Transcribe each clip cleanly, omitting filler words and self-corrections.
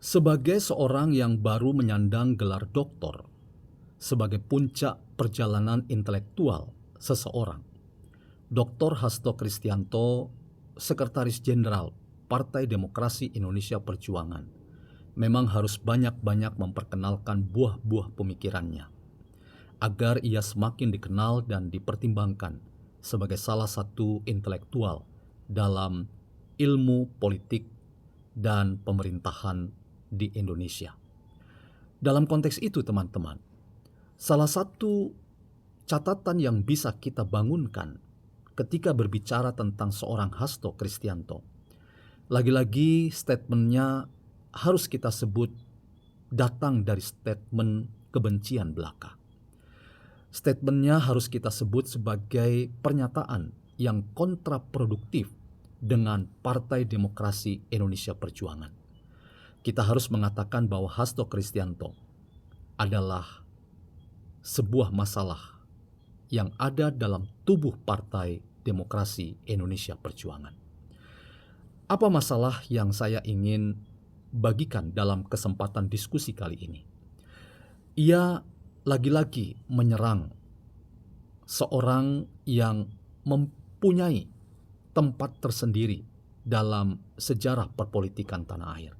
Sebagai seorang yang baru menyandang gelar doktor, sebagai puncak perjalanan intelektual seseorang, Dr. Hasto Kristianto, Sekretaris Jenderal Partai Demokrasi Indonesia Perjuangan, memang harus banyak-banyak memperkenalkan buah-buah pemikirannya, agar ia semakin dikenal dan dipertimbangkan sebagai salah satu intelektual dalam ilmu politik dan pemerintahan di Indonesia. Dalam konteks itu, teman-teman, salah satu catatan yang bisa kita bangunkan ketika berbicara tentang seorang Hasto Kristianto, lagi-lagi statementnya harus kita sebut datang dari statement kebencian belaka. Statementnya harus kita sebut sebagai pernyataan yang kontraproduktif dengan Partai Demokrasi Indonesia Perjuangan. Kita harus mengatakan bahwa Hasto Kristianto adalah sebuah masalah yang ada dalam tubuh Partai Demokrasi Indonesia Perjuangan. Apa masalah yang saya ingin bagikan dalam kesempatan diskusi kali ini? Ia lagi-lagi menyerang seorang yang mempunyai tempat tersendiri dalam sejarah perpolitikan tanah air.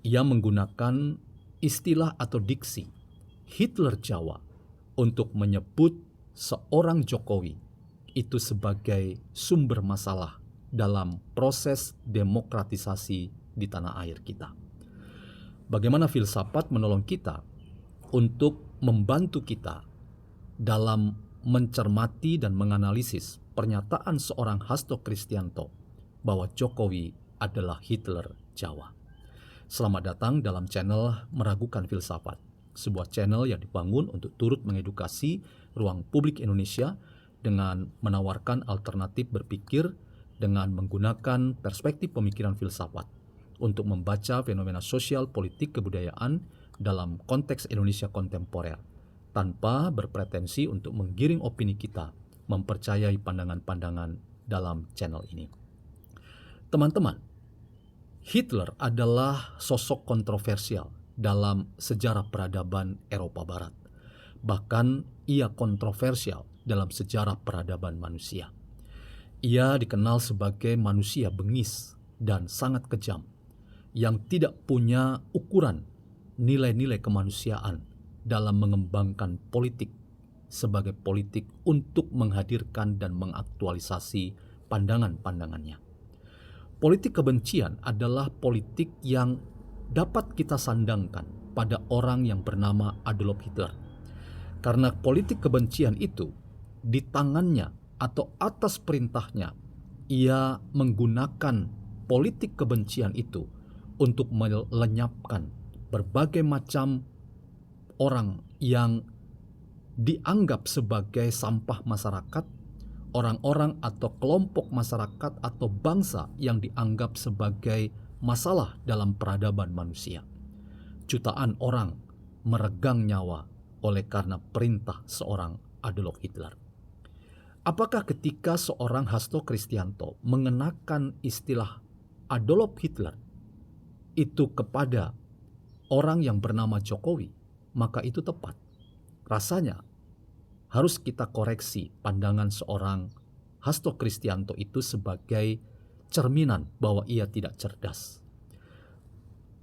Ia menggunakan istilah atau diksi Hitler Jawa untuk menyebut seorang Jokowi itu sebagai sumber masalah dalam proses demokratisasi di tanah air kita. Bagaimana filsafat menolong kita untuk membantu kita dalam mencermati dan menganalisis pernyataan seorang Hasto Kristianto bahwa Jokowi adalah Hitler Jawa. Selamat datang dalam channel Meragukan Filsafat, sebuah channel yang dibangun untuk turut mengedukasi ruang publik Indonesia dengan menawarkan alternatif berpikir dengan menggunakan perspektif pemikiran filsafat untuk membaca fenomena sosial, politik, kebudayaan dalam konteks Indonesia kontemporer, tanpa berpretensi untuk menggiring opini kita mempercayai pandangan-pandangan dalam channel ini. Teman-teman, Hitler adalah sosok kontroversial dalam sejarah peradaban Eropa Barat. Bahkan ia kontroversial dalam sejarah peradaban manusia. Ia dikenal sebagai manusia bengis dan sangat kejam yang tidak punya ukuran nilai-nilai kemanusiaan dalam mengembangkan politik sebagai politik untuk menghadirkan dan mengaktualisasi pandangan-pandangannya. Politik kebencian adalah politik yang dapat kita sandangkan pada orang yang bernama Adolf Hitler. Karena politik kebencian itu di tangannya atau atas perintahnya, ia menggunakan politik kebencian itu untuk melenyapkan berbagai macam orang yang dianggap sebagai sampah masyarakat, orang-orang atau kelompok masyarakat atau bangsa yang dianggap sebagai masalah dalam peradaban manusia. Jutaan orang meregang nyawa oleh karena perintah seorang Adolf Hitler. Apakah ketika seorang Hasto Kristianto mengenakan istilah Adolf Hitler itu kepada orang yang bernama Jokowi, maka itu tepat? Rasanya harus kita koreksi pandangan seorang Hasto Kristianto itu sebagai cerminan bahwa ia tidak cerdas.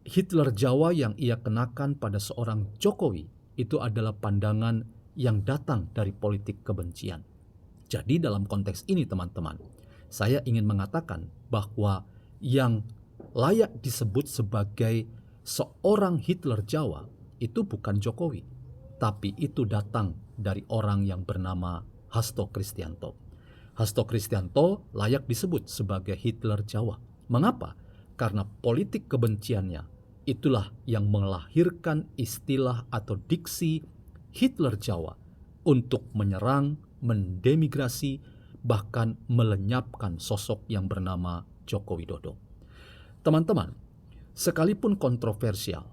Hitler Jawa yang ia kenakan pada seorang Jokowi itu adalah pandangan yang datang dari politik kebencian. Jadi dalam konteks ini, teman-teman, saya ingin mengatakan bahwa yang layak disebut sebagai seorang Hitler Jawa itu bukan Jokowi, tapi itu datang dari orang yang bernama Hasto Kristianto. Hasto Kristianto layak disebut sebagai Hitler Jawa. Mengapa? Karena politik kebenciannya itulah yang melahirkan istilah atau diksi Hitler Jawa untuk menyerang, mendemigrasi, bahkan melenyapkan sosok yang bernama Joko Widodo. Teman-teman, sekalipun kontroversial,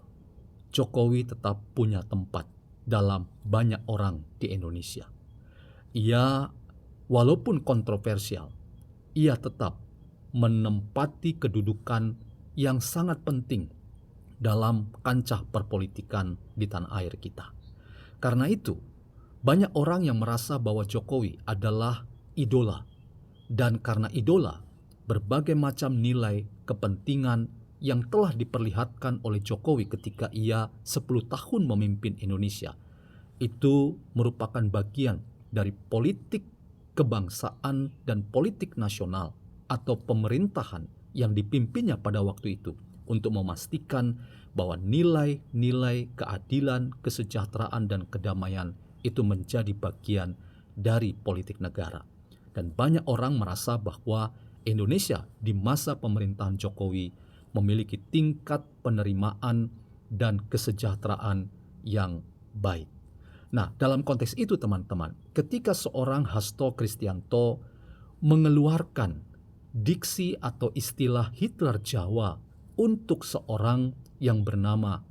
Jokowi tetap punya tempat dalam banyak orang di Indonesia. Ia, walaupun kontroversial, ia tetap menempati kedudukan yang sangat penting dalam kancah perpolitikan di tanah air kita. Karena itu, banyak orang yang merasa bahwa Jokowi adalah idola. Dan karena idola, berbagai macam nilai kepentingan yang telah diperlihatkan oleh Jokowi ketika ia 10 tahun memimpin Indonesia, itu merupakan bagian dari politik kebangsaan dan politik nasional atau pemerintahan yang dipimpinnya pada waktu itu untuk memastikan bahwa nilai-nilai keadilan, kesejahteraan, dan kedamaian itu menjadi bagian dari politik negara. Dan banyak orang merasa bahwa Indonesia di masa pemerintahan Jokowi memiliki tingkat penerimaan dan kesejahteraan yang baik. Nah, dalam konteks itu teman-teman, ketika seorang Hasto Kristianto mengeluarkan diksi atau istilah Hitler Jawa untuk seorang yang bernama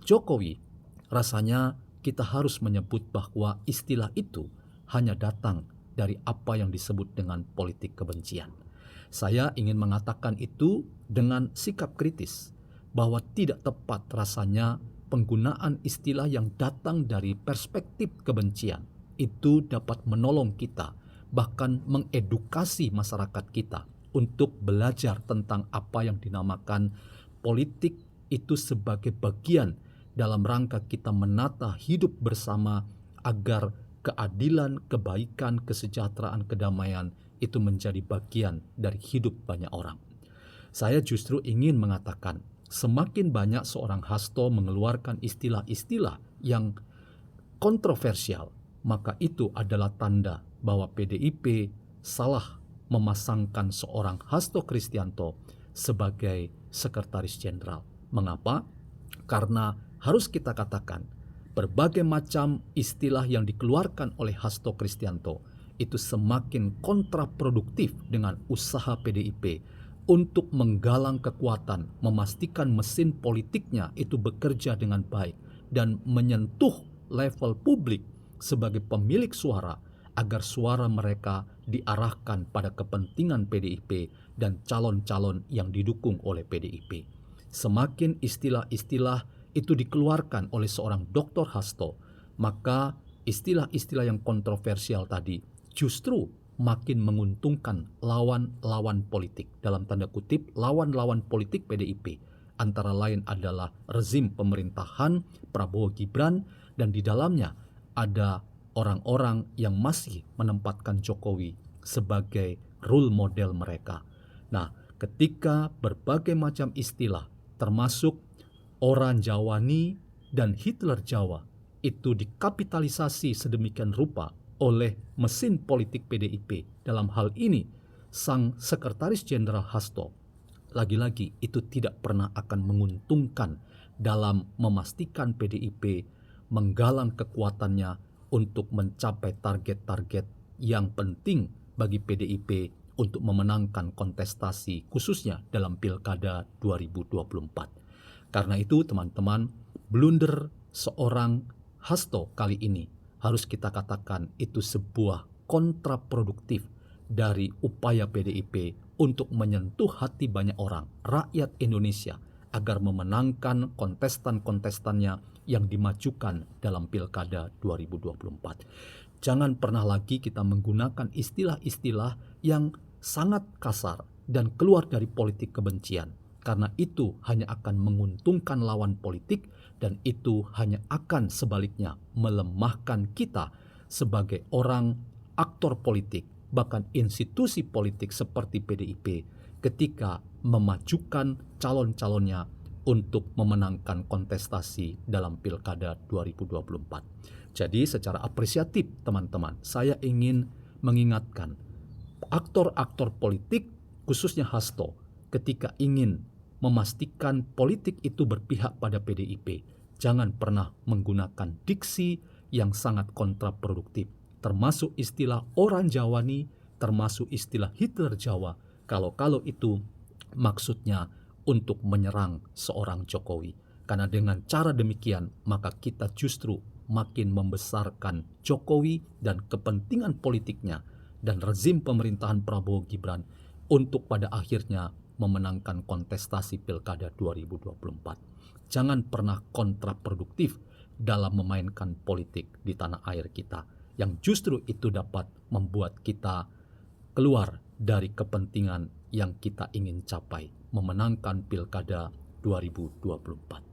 Jokowi, rasanya kita harus menyebut bahwa istilah itu hanya datang dari apa yang disebut dengan politik kebencian. Saya ingin mengatakan itu dengan sikap kritis, bahwa tidak tepat rasanya penggunaan istilah yang datang dari perspektif kebencian. Itu dapat menolong kita, bahkan mengedukasi masyarakat kita untuk belajar tentang apa yang dinamakan politik itu sebagai bagian dalam rangka kita menata hidup bersama agar keadilan, kebaikan, kesejahteraan, kedamaian itu menjadi bagian dari hidup banyak orang. Saya justru ingin mengatakan, semakin banyak seorang Hasto mengeluarkan istilah-istilah yang kontroversial, maka itu adalah tanda bahwa PDIP salah memasangkan seorang Hasto Kristianto sebagai sekretaris jenderal. Mengapa? Karena harus kita katakan, berbagai macam istilah yang dikeluarkan oleh Hasto Kristianto itu semakin kontraproduktif dengan usaha PDIP untuk menggalang kekuatan, memastikan mesin politiknya itu bekerja dengan baik dan menyentuh level publik sebagai pemilik suara agar suara mereka diarahkan pada kepentingan PDIP dan calon-calon yang didukung oleh PDIP. Semakin istilah-istilah itu dikeluarkan oleh seorang Dr. Hasto, maka istilah-istilah yang kontroversial tadi justru makin menguntungkan lawan-lawan politik, dalam tanda kutip lawan-lawan politik PDIP, antara lain adalah rezim pemerintahan Prabowo Gibran, dan di dalamnya ada orang-orang yang masih menempatkan Jokowi sebagai role model mereka. Nah, ketika berbagai macam istilah termasuk orang Jawani dan Hitler Jawa itu dikapitalisasi sedemikian rupa oleh mesin politik PDIP, dalam hal ini sang sekretaris jenderal Hasto, lagi-lagi itu tidak pernah akan menguntungkan dalam memastikan PDIP menggalang kekuatannya untuk mencapai target-target yang penting bagi PDIP untuk memenangkan kontestasi khususnya dalam Pilkada 2024. Karena itu teman-teman, blunder seorang Hasto kali ini harus kita katakan itu sebuah kontraproduktif dari upaya PDIP untuk menyentuh hati banyak orang, rakyat Indonesia, agar memenangkan kontestan-kontestannya yang dimajukan dalam Pilkada 2024. Jangan pernah lagi kita menggunakan istilah-istilah yang sangat kasar dan keluar dari politik kebencian, karena itu hanya akan menguntungkan lawan politik dan itu hanya akan sebaliknya melemahkan kita sebagai orang aktor politik, bahkan institusi politik seperti PDIP ketika memajukan calon-calonnya untuk memenangkan kontestasi dalam Pilkada 2024. Jadi secara apresiatif teman-teman, saya ingin mengingatkan aktor-aktor politik khususnya Hasto ketika ingin memastikan politik itu berpihak pada PDIP, jangan pernah menggunakan diksi yang sangat kontraproduktif, termasuk istilah orang Jawani, termasuk istilah Hitler Jawa, kalau itu maksudnya untuk menyerang seorang Jokowi. Karena dengan cara demikian, maka kita justru makin membesarkan Jokowi dan kepentingan politiknya dan rezim pemerintahan Prabowo Gibran untuk pada akhirnya memenangkan kontestasi Pilkada 2024. Jangan pernah kontraproduktif dalam memainkan politik di tanah air kita, yang justru itu dapat membuat kita keluar dari kepentingan yang kita ingin capai, memenangkan Pilkada 2024.